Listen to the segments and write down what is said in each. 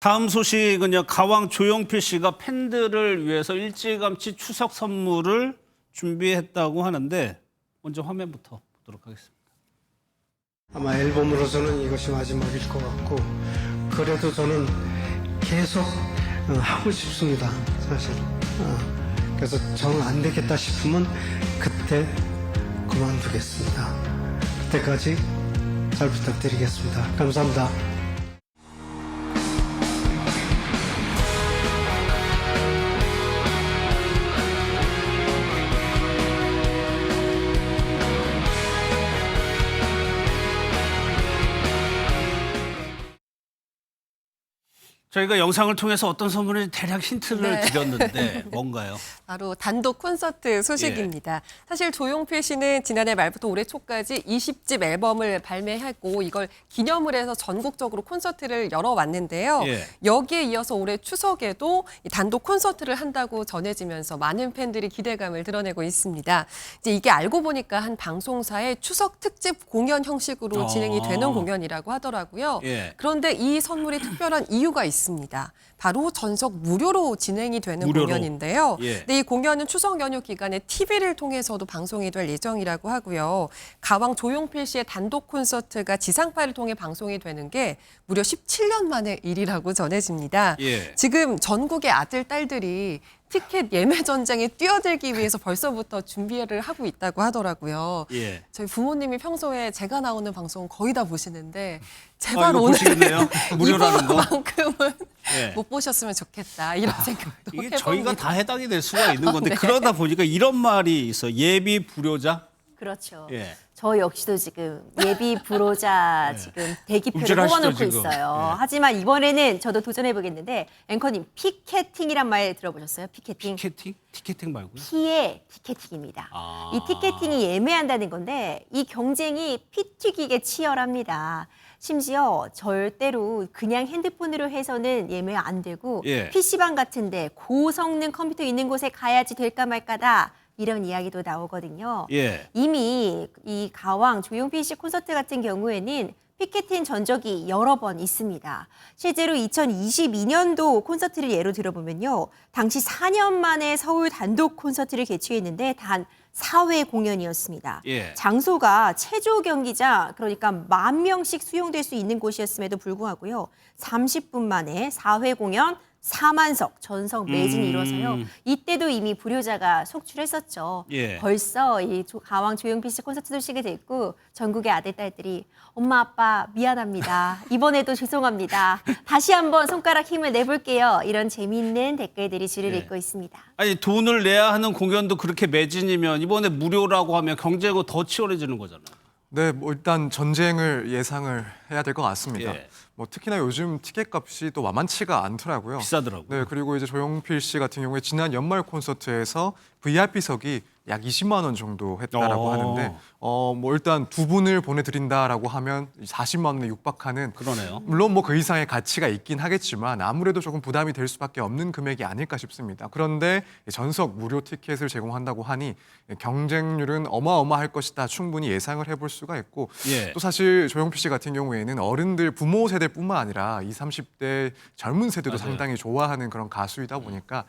다음 소식은요. 가왕 조용필 씨가 팬들을 위해서 일찌감치 추석 선물을 준비했다고 하는데 먼저 화면부터 보도록 하겠습니다. 아마 앨범으로서는 이것이 마지막일 것 같고 그래도 저는 계속 하고 싶습니다. 사실. 그래서 정 안 되겠다 싶으면 그때 그만두겠습니다. 그때까지 잘 부탁드리겠습니다. 감사합니다. 저희가 영상을 통해서 어떤 선물을 대략 힌트를 드렸는데 뭔가요? 바로 단독 콘서트 소식입니다. 사실 조용필 씨는 지난해 말부터 올해 초까지 20집 앨범을 발매했고 이걸 기념을 해서 전국적으로 콘서트를 열어왔는데요. 여기에 이어서 올해 추석에도 단독 콘서트를 한다고 전해지면서 많은 팬들이 기대감을 드러내고 있습니다. 이제 이게 알고 보니까 한 방송사의 추석 특집 공연 형식으로 진행이 되는 공연이라고 하더라고요. 그런데 이 선물이 특별한 이유가 있습니다. 바로 전석 무료로 진행이 되는 공연인데요. 근데 이 공연은 추석 연휴 기간에 TV를 통해서도 방송이 될 예정이라고 하고요. 가왕 조용필 씨의 단독 콘서트가 지상파를 통해 방송이 되는 게 무려 17년 만의 일이라고 전해집니다. 지금 전국의 아들, 딸들이 티켓 예매 전쟁에 뛰어들기 위해서 벌써부터 준비를 하고 있다고 하더라고요. 저희 부모님이 평소에 제가 나오는 방송 거의 다 보시는데 제발 오늘 무료라는 거 이번만큼은 못 보셨으면 좋겠다 이런 생각도 이게 해봅니다. 저희가 다 해당이 될 수가 있는 건데 그러다 보니까 이런 말이 있어. 예비 불효자. 그렇죠. 저 역시도 지금 예비 불호자 지금 대기표를 뽑아놓고 있어요. 하지만 이번에는 저도 도전해보겠는데 앵커님 피켓팅이란 말 들어보셨어요? 피켓팅? 티켓팅? 티켓팅 말고요? 피의 티켓팅입니다. 이 티켓팅이 예매한다는 건데 이 경쟁이 피 튀기게 치열합니다. 심지어 절대로 그냥 핸드폰으로 해서는 예매 안 되고 PC방 같은데 고성능 컴퓨터 있는 곳에 가야지 될까 말까다. 이런 이야기도 나오거든요. 이미 이 가왕 조용필 씨 콘서트 같은 경우에는 피켓팅 전적이 여러 번 있습니다. 실제로 2022년도 콘서트를 예로 들어보면요. 당시 4년 만에 서울 단독 콘서트를 개최했는데 단 4회 공연이었습니다. 장소가 체조 경기장, 그러니까 10,000명씩 수용될 수 있는 곳이었음에도 불구하고요. 30분 만에 4회 공연 4만석 전석 매진이 이루어서요. 이때도 이미 불효자가 속출했었죠. 벌써 이 가왕 조용필 씨 콘서트 소식이 됐고 전국의 아들, 딸들이 엄마, 아빠 미안합니다. 이번에도 죄송합니다. 다시 한번 손가락 힘을 내볼게요. 이런 재미있는 댓글들이 줄을 잇고 있습니다. 아니 돈을 내야 하는 공연도 그렇게 매진이면 이번에 무료라고 하면 경쟁은 더 치열해지는 거잖아요. 네, 뭐 일단 전쟁을 예상을 해야 될 것 같습니다. 뭐 특히나 요즘 티켓값이 또 만만치가 않더라고요. 비싸더라고요. 네, 그리고 이제 조용필 씨 같은 경우에 지난 연말 콘서트에서 VIP석이 약 20만 원 정도 했다라고 하는데 뭐 일단 두 분을 보내드린다라고 하면 40만 원에 육박하는 그러네요. 물론 뭐 그 이상의 가치가 있긴 하겠지만 아무래도 조금 부담이 될 수밖에 없는 금액이 아닐까 싶습니다. 그런데 전석 무료 티켓을 제공한다고 하니 경쟁률은 어마어마할 것이다 충분히 예상을 해볼 수가 있고 또 사실 조용필 씨 같은 경우에는 어른들 부모 세대뿐만 아니라 20, 30대 젊은 세대도 상당히 좋아하는 그런 가수이다 보니까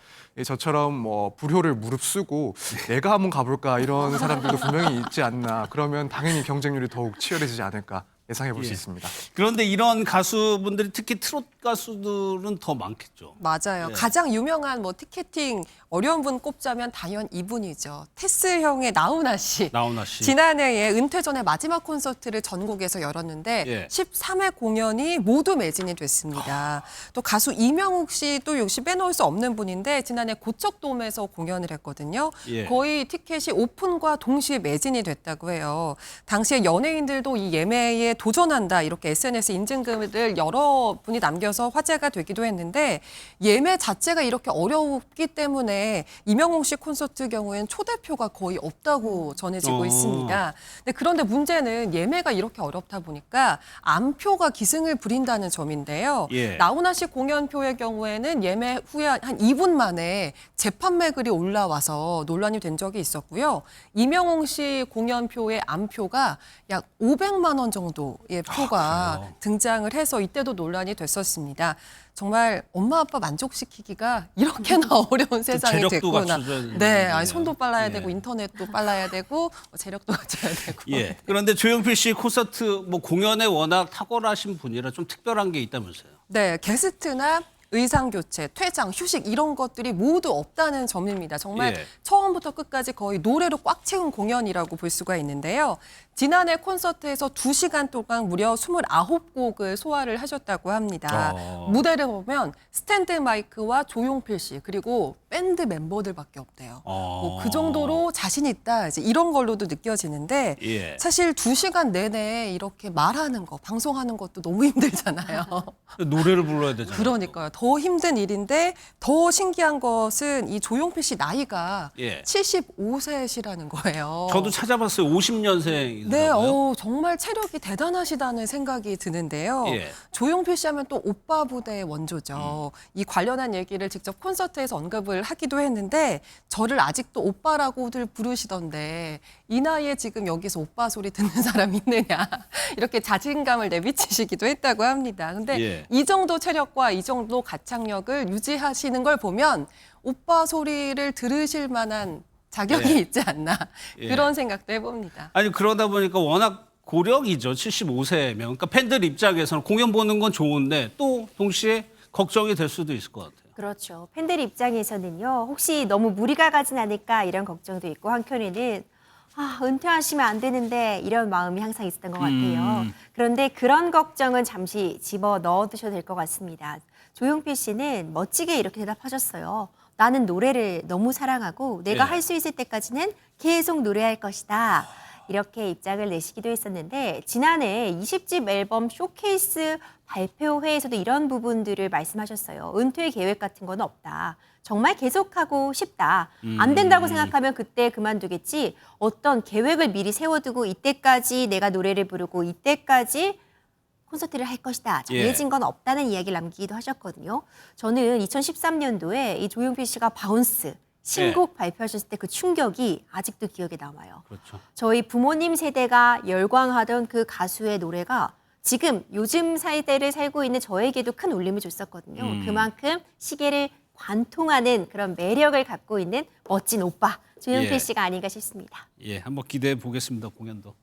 저처럼 뭐 불효를 무릅쓰고 내가 한번 가볼까 이런 사람들도 분명히 있지 않나. 그러면 당연히 경쟁률이 더욱 치열해지지 않을까 예상해 볼 수 있습니다. 그런데 이런 가수분들이 특히 트롯 가수들은 더 많겠죠. 맞아요. 가장 유명한 뭐 티켓팅 어려운 분 꼽자면 당연 이분이죠. 테스 형의 나훈아 씨. 나훈아 씨. 지난해에 은퇴 전에 마지막 콘서트를 전국에서 열었는데 13회 공연이 모두 매진이 됐습니다. 또 가수 이명욱 씨도 역시 빼놓을 수 없는 분인데 지난해 고척돔에서 공연을 했거든요. 거의 티켓이 오픈과 동시에 매진이 됐다고 해요. 당시에 연예인들도 이 예매에 도전한다 이렇게 SNS 인증글을 여러 분이 남겨서 화제가 되기도 했는데 예매 자체가 이렇게 어렵기 때문에 이명웅 씨 콘서트 경우엔 초대표가 거의 없다고 전해지고 있습니다. 그런데 문제는 예매가 이렇게 어렵다 보니까 안표가 기승을 부린다는 점인데요. 나훈아 씨 공연표의 경우에는 예매 후에 한 2분 만에 재판매 글이 올라와서 논란이 된 적이 있었고요. 이명웅 씨 공연표의 안표가 약 500만 원 정도 정도의 표가 등장을 해서 이때도 논란이 됐었습니다. 정말 엄마 아빠 만족시키기가 이렇게나 어려운 세상이 재력도 됐구나. 갖춰줘야 되는 네, 거군요. 손도 빨라야 예. 되고 인터넷도 빨라야 되고 재력도 갖춰야 되고. 예. 그런데 조용필 씨 콘서트 뭐 공연에 워낙 탁월하신 분이라 좀 특별한 게 있다면서요. 네, 게스트나 의상 교체, 퇴장, 휴식 이런 것들이 모두 없다는 점입니다. 정말 예. 처음부터 끝까지 거의 노래로 꽉 채운 공연이라고 볼 수가 있는데요. 지난해 콘서트에서 2시간 동안 무려 29곡을 소화를 하셨다고 합니다. 무대를 보면 스탠드 마이크와 조용필 씨 그리고 밴드 멤버들밖에 없대요. 뭐그 정도로 자신 있다 이제 이런 걸로도 느껴지는데 예. 사실 2시간 내내 이렇게 말하는 거, 방송하는 것도 너무 힘들잖아요. 노래를 불러야 되잖아요. 그러니까요. 더 힘든 일인데 더 신기한 것은 이 조용필 씨 나이가 예. 75세시라는 거예요. 저도 찾아봤어요. 50년생이더라고요. 네, 정말 체력이 대단하시다는 생각이 드는데요. 예. 조용필 씨 하면 또 오빠 부대의 원조죠. 이 관련한 얘기를 직접 콘서트에서 언급을 하기도 했는데 저를 아직도 오빠라고들 부르시던데 이 나이에 지금 여기서 오빠 소리 듣는 사람 있느냐 이렇게 자신감을 내비치시기도 했다고 합니다. 근데 예. 이 정도 체력과 이 정도 가창력을 유지하시는 걸 보면 오빠 소리를 들으실 만한 자격이 예. 있지 않나 예. 그런 생각도 해봅니다. 아니 그러다 보니까 워낙 고령이죠. 75세면. 그러니까 팬들 입장에서는 공연 보는 건 좋은데 또 동시에 걱정이 될 수도 있을 것 같아요. 그렇죠. 팬들 입장에서는요. 혹시 너무 무리가 가진 않을까 이런 걱정도 있고 한켠에는 은퇴하시면 안 되는데 이런 마음이 항상 있었던 것 같아요. 그런데 그런 걱정은 잠시 집어 넣어두셔도 될 것 같습니다. 조용필 씨는 멋지게 이렇게 대답하셨어요. 나는 노래를 너무 사랑하고 내가 예. 할 수 있을 때까지는 계속 노래할 것이다. 이렇게 입장을 내시기도 했었는데 지난해 20집 앨범 쇼케이스 발표회에서도 이런 부분들을 말씀하셨어요. 은퇴 계획 같은 건 없다. 정말 계속하고 싶다. 안 된다고 생각하면 그때 그만두겠지. 어떤 계획을 미리 세워두고 이때까지 내가 노래를 부르고 이때까지 콘서트를 할 것이다. 정해진 건 없다는 이야기를 남기기도 하셨거든요. 저는 2013년도에 이 조용필 씨가 바운스 신곡 발표하셨을 때 그 충격이 아직도 기억에 남아요. 그렇죠. 저희 부모님 세대가 열광하던 그 가수의 노래가 지금 요즘 세대를 살고 있는 저에게도 큰 울림을 줬었거든요. 그만큼 시계를 관통하는 그런 매력을 갖고 있는 멋진 오빠 조용필 예. 씨가 아닌가 싶습니다. 예, 한번 기대해 보겠습니다. 공연도.